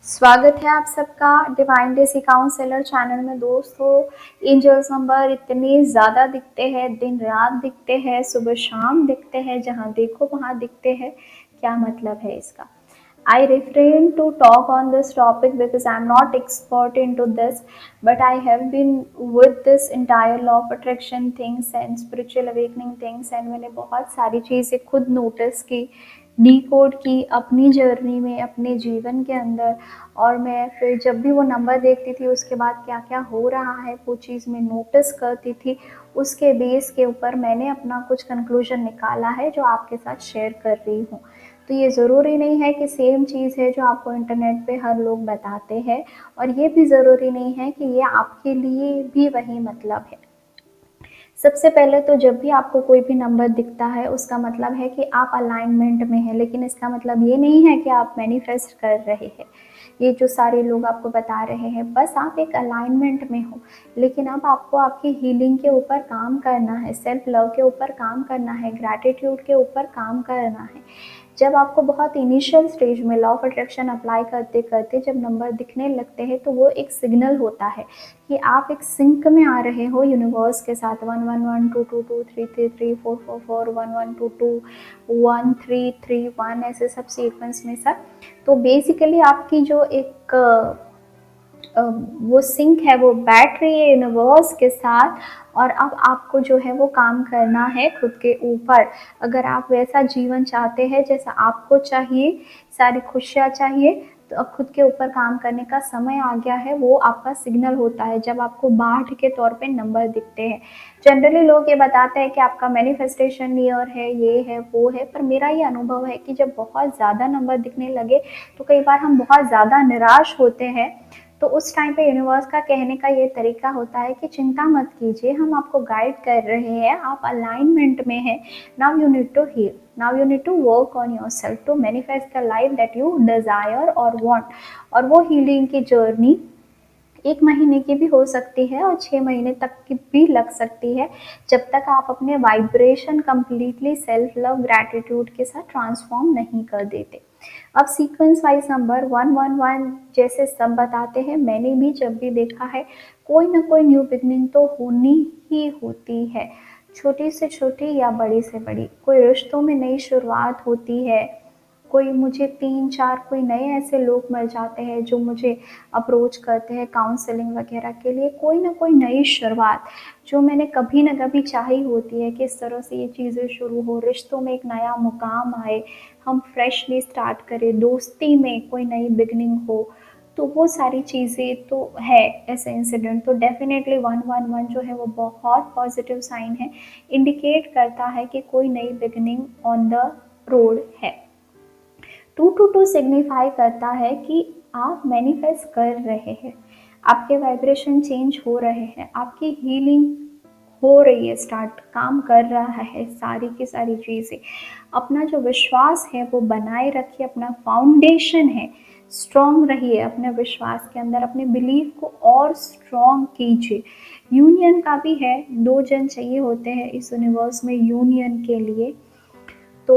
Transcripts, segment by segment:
स्वागत है आप सबका डिवाइन डेसी काउंसलर चैनल में। दोस्तों, एंजल्स नंबर इतने ज़्यादा दिखते हैं, दिन रात दिखते हैं, सुबह शाम दिखते हैं, जहाँ देखो वहाँ दिखते हैं। क्या मतलब है इसका? I refrain to talk on this topic because I'm not expert into this, but I have been with this entire law of attraction things and spiritual awakening things, and मैंने बहुत सारी चीज़ें खुद नोटिस की, डीकोड की अपनी journey में, अपने जीवन के अंदर। और मैं फिर जब भी वो नंबर देखती थी उसके बाद क्या क्या हो रहा है वो चीज़ मैं नोटिस करती थी। उसके बेस के ऊपर मैंने अपना कुछ कंक्लूजन निकाला है जो आपके साथ शेयर कर रही हूँ। तो ये ज़रूरी नहीं है कि सेम चीज़ है जो आपको इंटरनेट पे हर लोग बताते हैं, और ये भी ज़रूरी नहीं है कि ये आपके लिए भी वही मतलब है। सबसे पहले तो जब भी आपको कोई भी नंबर दिखता है उसका मतलब है कि आप अलाइनमेंट में हैं, लेकिन इसका मतलब ये नहीं है कि आप मैनिफेस्ट कर रहे हैं। ये जो सारे लोग आपको बता रहे हैं बस आप एक अलाइनमेंट में हो, लेकिन अब आपको आपकी हीलिंग के ऊपर काम करना है, सेल्फ लव के ऊपर काम करना है, ग्रैटिट्यूड के ऊपर काम करना है। जब आपको बहुत इनिशियल स्टेज में लॉ ऑफ अट्रैक्शन अप्लाई करते करते जब नंबर दिखने लगते हैं तो वो एक सिग्नल होता है कि आप एक सिंक में आ रहे हो यूनिवर्स के साथ। 1 1 1 2 2 2 3 3 3 4 4 4 1 1 2 2 1 3 3 1 ऐसे सब सीक्वेंस में सब। तो बेसिकली आपकी जो एक वो सिंक है, वो बैटरी है यूनिवर्स के साथ। और अब आपको जो है वो काम करना है खुद के ऊपर। अगर आप वैसा जीवन चाहते हैं जैसा आपको चाहिए, सारी खुशियाँ चाहिए, तो अब खुद के ऊपर काम करने का समय आ गया है। वो आपका सिग्नल होता है जब आपको बाढ़ के तौर पे नंबर दिखते हैं। जनरली लोग ये बताते हैं कि आपका मैनिफेस्टेशन ईयर है, ये है वो है, पर मेरा ये अनुभव है कि जब बहुत ज़्यादा नंबर दिखने लगे तो कई बार हम बहुत ज़्यादा निराश होते हैं। तो उस टाइम पे यूनिवर्स का कहने का ये तरीका होता है कि चिंता मत कीजिए, हम आपको गाइड कर रहे हैं, आप अलाइनमेंट में हैं। Now you need to heal, now you need to work on your self to manifest the life that you desire और वांट। और वो हीलिंग की जर्नी 1 महीने की भी हो सकती है और 6 महीने तक की भी लग सकती है, जब तक आप अपने vibration completely self love gratitude के साथ ट्रांसफॉर्म नहीं कर देते। अब सीक्वेंस वाइज नंबर 1 1 1 जैसे सब बताते हैं, मैंने भी जब भी देखा है कोई ना कोई न्यू बिगनिंग तो होनी ही होती है, छोटी से छोटी या बड़ी से बड़ी। कोई रिश्तों में नई शुरुआत होती है, कोई मुझे 3 4 कोई नए ऐसे लोग मिल जाते हैं जो मुझे अप्रोच करते हैं काउंसलिंग वगैरह के लिए। कोई ना कोई नई शुरुआत जो मैंने कभी ना कभी चाही होती है कि इस तरह से ये चीज़ें शुरू हो, रिश्तों में एक नया मुकाम आए, हम फ्रेशली स्टार्ट करें, दोस्ती में कोई नई बिगनिंग हो। तो वो सारी चीज़ें तो है ऐसे इंसिडेंट। तो डेफिनेटली 1 1 1 जो है वो बहुत पॉजिटिव साइन है, इंडिकेट करता है कि कोई नई बिगनिंग ऑन द रोड है। 2 2 2 सिग्निफाई करता है कि आप मैनिफेस्ट कर रहे हैं, आपके वाइब्रेशन चेंज हो रहे हैं, आपकी हीलिंग हो रही है, स्टार्ट काम कर रहा है। सारी की सारी चीज़ें, अपना जो विश्वास है वो बनाए रखिए, अपना फाउंडेशन है स्ट्रॉन्ग रहिए अपने विश्वास के अंदर, अपने बिलीफ को और स्ट्रॉन्ग कीजिए। यूनियन का भी है, 2 जन चाहिए होते हैं इस यूनिवर्स में यूनियन के लिए। तो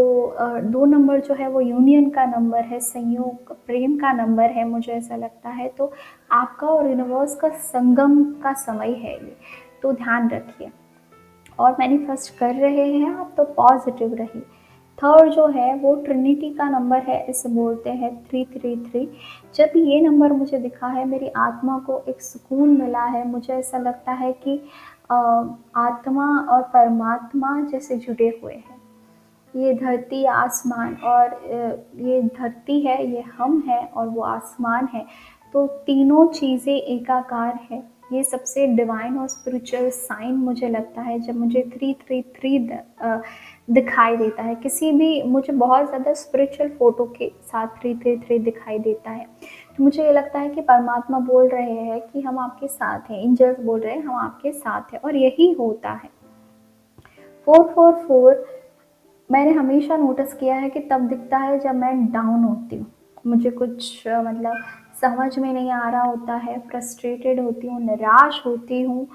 2 नंबर जो है वो यूनियन का नंबर है, संयोग प्रेम का नंबर है, मुझे ऐसा लगता है। तो आपका और यूनिवर्स का संगम का समय है ये, तो ध्यान रखिए। और मैनिफेस्ट कर रहे हैं आप तो पॉजिटिव रहिए। थर्ड जो है वो ट्रिनिटी का नंबर है, इसे बोलते हैं 3 3 3। जब ये नंबर मुझे दिखा है मेरी आत्मा को एक सुकून मिला है। मुझे ऐसा लगता है कि आत्मा और परमात्मा जैसे जुड़े हुए हैं। ये धरती आसमान, और ये धरती है, ये हम हैं और वो आसमान है, तो तीनों चीज़ें एकाकार है। ये सबसे डिवाइन और स्पिरिचुअल साइन मुझे लगता है जब मुझे 3 3 3 दिखाई देता है। किसी भी, मुझे बहुत ज़्यादा स्पिरिचुअल फोटो के साथ 3 3 3 दिखाई देता है, तो मुझे ये लगता है कि परमात्मा बोल रहे हैं कि हम आपके साथ हैं, एंजल्स बोल रहे हैं हम आपके साथ हैं, और यही होता है। 4 4 4 मैंने हमेशा नोटिस किया है कि तब दिखता है जब मैं डाउन होती हूँ, मुझे कुछ मतलब समझ में नहीं आ रहा होता है, फ्रस्ट्रेटेड होती हूँ, निराश होती हूँ।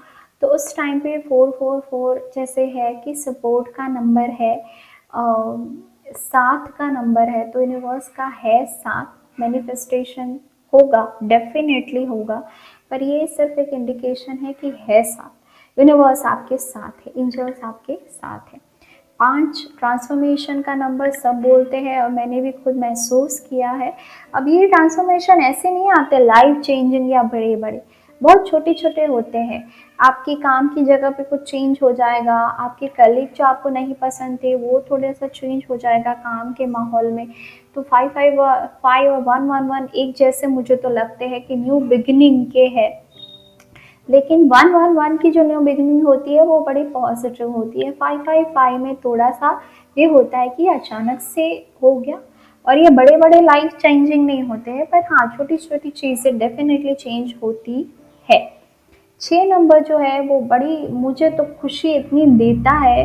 तो उस टाइम पे 4 4 4 जैसे है कि सपोर्ट का नंबर है, साथ का नंबर है, तो यूनिवर्स का है साथ, मैनिफेस्टेशन होगा, डेफ़िनेटली होगा, पर ये सिर्फ़ एक इंडिकेशन है कि है साथ, यूनिवर्स आपके साथ है, एंजल्स आपके साथ हैं। 5 ट्रांसफ़ॉर्मेशन का नंबर सब बोलते हैं और मैंने भी खुद महसूस किया है। अब ये ट्रांसफ़ॉर्मेशन ऐसे नहीं आते लाइफ़ चेंजिंग या बड़े-बड़े, बहुत छोटे-छोटे होते हैं। आपकी काम की जगह पे कुछ चेंज हो जाएगा, आपके कलीग जो आपको नहीं पसंद थे वो थोड़ा-सा चेंज हो जाएगा काम के माहौल में। तो 5 और 111 एक जैसे मुझे तो लगते हैं कि न्यू बिगिनिंग के हैं। लेकिन 111 की जो न्यू बिगिनिंग होती है वो बड़ी पॉजिटिव होती है। 555 में थोड़ा-सा ये होता है कि अचानक से हो गया, और ये बड़े-बड़े लाइफ चेंजिंग नहीं होते हैं, पर हाँ, छोटी-छोटी चीज़ें डेफ़िनेटली चेंज होती है। 6 नंबर जो है वो बड़ी मुझे तो खुशी इतनी देता है।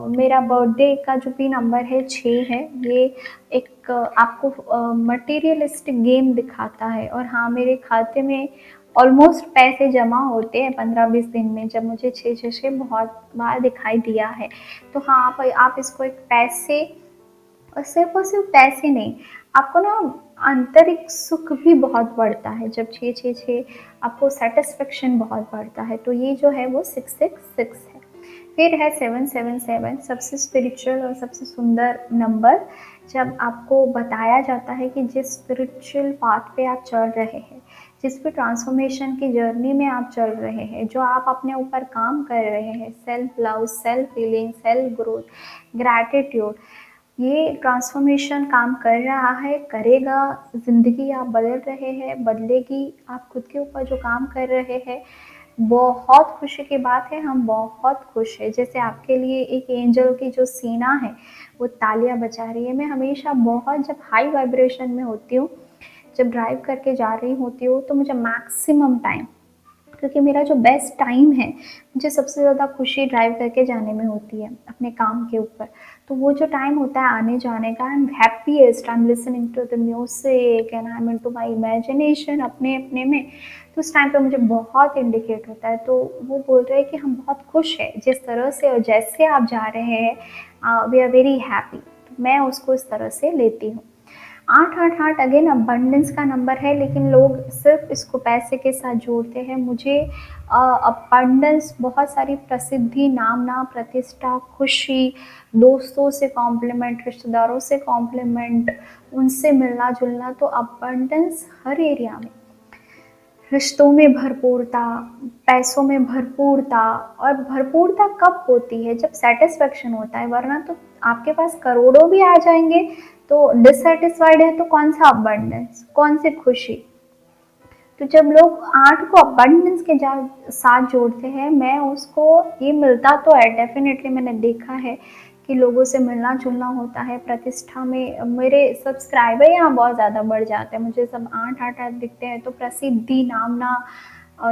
मेरा बर्थडे का जो भी नंबर है 6 है, ये एक आपको मटेरियलिस्टिक गेम दिखाता है। और हाँ, मेरे खाते में ऑलमोस्ट पैसे जमा होते हैं 15-20 दिन में, जब मुझे 666 बहुत बार दिखाई दिया है। तो हाँ, आप इसको एक पैसे, और सिर्फ पैसे नहीं, आपको ना आंतरिक सुख भी बहुत बढ़ता है जब 666, आपको सेटिस्फेक्शन बहुत बढ़ता है। तो ये जो है वो 666 है। फिर है 777, सबसे स्पिरिचुअल और सबसे सुंदर नंबर, जब आपको बताया जाता है कि जिस स्पिरिचुअल पाथ पे आप चल रहे हैं, जिस भी ट्रांसफॉर्मेशन की जर्नी में आप चल रहे हैं, जो आप अपने ऊपर काम कर रहे हैं, self love, self healing, self growth, gratitude, ये ट्रांसफॉर्मेशन काम कर रहा है, करेगा। ज़िंदगी आप बदल रहे हैं, बदलेगी। आप खुद के ऊपर जो काम कर रहे हैं, बहुत खुशी की बात है, हम बहुत खुश हैं। जैसे आपके लिए एक एंजल की जो सीना है, वो तालियां बजा रही है। मैं हमेशा बहुत जब हाई वाइब्रेशन में होती हूँ, जब ड्राइव करके जा रही होती हूँ, तो मुझे मैक्सिमम टाइम, क्योंकि मेरा जो बेस्ट टाइम है, मुझे सबसे ज़्यादा खुशी ड्राइव करके जाने में होती है अपने काम के ऊपर। तो वो जो टाइम होता है आने जाने का, I am happiest, I am listening to the music and I am into my imagination अपने अपने में। तो उस टाइम पे मुझे बहुत इंडिकेट होता है। तो वो बोल रहे हैं कि हम बहुत खुश हैं जिस तरह से और जैसे आप जा रहे हैं, वी आर वेरी हैप्पी। तो मैं उसको इस तरह से लेती हूँ। 888 अगेन अबंडेंस का नंबर है, लेकिन लोग सिर्फ इसको पैसे के साथ जोड़ते हैं। मुझे अबंडेंस, बहुत सारी प्रसिद्धि, नाम, प्रतिष्ठा, खुशी, दोस्तों से कॉम्प्लीमेंट, रिश्तेदारों से कॉम्प्लीमेंट, उनसे मिलना जुलना, तो अबंडेंस हर एरिया में, रिश्तों में भरपूरता, पैसों में भरपूरता। और भरपूरता कब होती है? जब सेटिस्फेक्शन होता है, वरना तो आपके पास करोड़ों भी आ जाएंगे, तो डिससेटिस्फाइड है तो कौन सा अबंडेंस, कौन सी खुशी। तो जब लोग 8 को अबंडेंस के साथ जोड़ते हैं, मैं उसको, ये मिलता तो है डेफिनेटली, मैंने देखा है कि लोगों से मिलना जुलना होता है। प्रतिष्ठा में मेरे सब्सक्राइबर यहाँ बहुत ज़्यादा बढ़ जाते हैं, मुझे सब 8 दिखते हैं। तो प्रसिद्धि, नामना,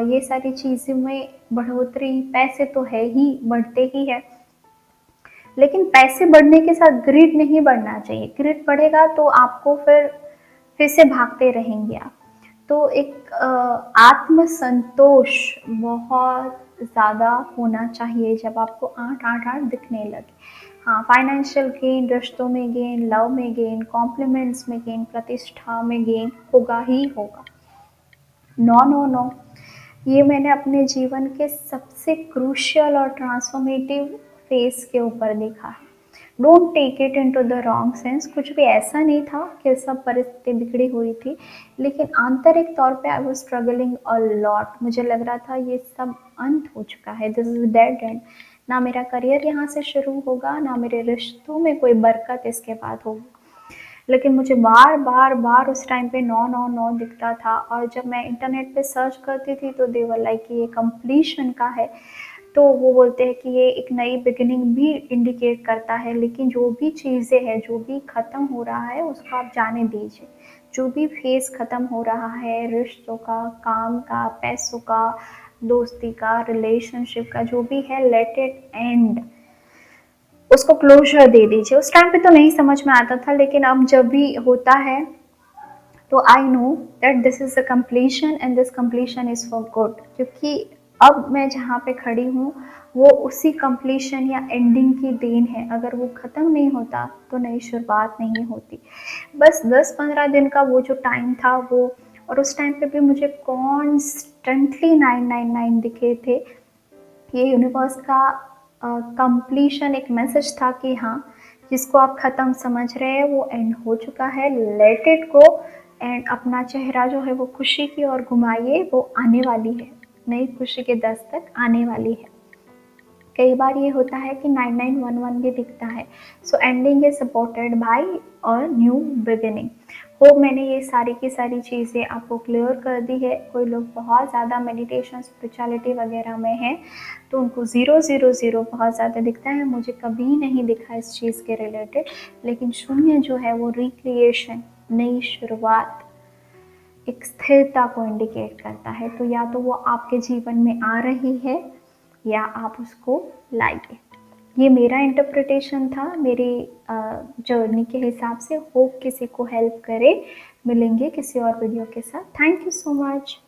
ये सारी चीज़ों में बढ़ोतरी, पैसे तो है ही, बढ़ते ही है। लेकिन पैसे बढ़ने के साथ ग्रिड नहीं बढ़ना चाहिए। ग्रिड बढ़ेगा तो आपको फिर से भागते रहेंगे आप। तो एक आत्मसंतोष बहुत ज़्यादा होना चाहिए जब आपको 8 दिखने लगे। हाँ, फाइनेंशियल गेन, रिश्तों में गेन, लव में गेन, कॉम्प्लीमेंट्स में गेन, प्रतिष्ठा में गेन होगा ही होगा। 999, ये मैंने अपने जीवन के सबसे क्रूशियल और ट्रांसफॉर्मेटिव फेस के ऊपर देखा है। Don't take it into the wrong sense, कुछ भी ऐसा नहीं था कि सब परिस्थिति बिगड़ी हुई थी, लेकिन आंतरिक तौर पे I was struggling a lot. मुझे लग रहा था ये सब अंत हो चुका है, दिस इज डेड एंड। ना मेरा करियर यहाँ से शुरू होगा, ना मेरे रिश्तों में कोई बरकत इसके बाद होगी। लेकिन मुझे बार बार बार उस टाइम पे 999 दिखता था। और जब मैं इंटरनेट पे सर्च करती थी तो दे वर लाइक कि ये कंप्लीशन का है। तो वो बोलते हैं कि ये एक नई बिगिनिंग भी इंडिकेट करता है। लेकिन जो भी चीज़ें हैं, जो भी ख़त्म हो रहा है, उसको आप जाने दीजिए। जो भी फेज़ ख़त्म हो रहा है, रिश्तों का, काम का, पैसों का, दोस्ती का, रिलेशनशिप का, जो भी है, लेट इट एंड, उसको क्लोजर दे दीजिए। उस टाइम पे तो नहीं समझ में आता था, लेकिन अब जब भी होता है तो I know that this is a completion and this completion is for good. क्योंकि अब मैं जहाँ पे खड़ी हूँ वो उसी कंप्लीशन या एंडिंग की देन है। अगर वो ख़त्म नहीं होता तो नई शुरुआत नहीं होती। बस 10-15 दिन का वो जो टाइम था वो, और उस टाइम पे भी मुझे कॉन्स्टेंटली 999 दिखे थे। ये यूनिवर्स का कंप्लीशन एक मैसेज था कि हाँ, जिसको आप ख़त्म समझ रहे हैं वो एंड हो चुका है, लेट इट गो। एंड अपना चेहरा जो है वो खुशी की ओर घुमाइए, वो आने वाली है, नई खुशी के दस्तक आने वाली है। कई बार ये होता है कि 9911 भी दिखता है। सो ending is supported by a new beginning. Hope मैंने ये सारी की सारी चीज़ें आपको क्लियर कर दी है। कोई लोग बहुत ज़्यादा मेडिटेशन स्पिरिचुअलिटी वगैरह में हैं तो उनको 000 बहुत ज़्यादा दिखता है। मुझे कभी नहीं दिखा इस चीज़ के रिलेटेड, लेकिन शून्य जो है वो रिक्रिएशन, नई शुरुआत, एक स्थिरता को इंडिकेट करता है। तो या तो वो आपके जीवन में आ रही है या आप उसको लाइए। ये मेरा इंटरप्रिटेशन था मेरी जर्नी के हिसाब से। होप किसी को हेल्प करे। मिलेंगे किसी और वीडियो के साथ। Thank you so much.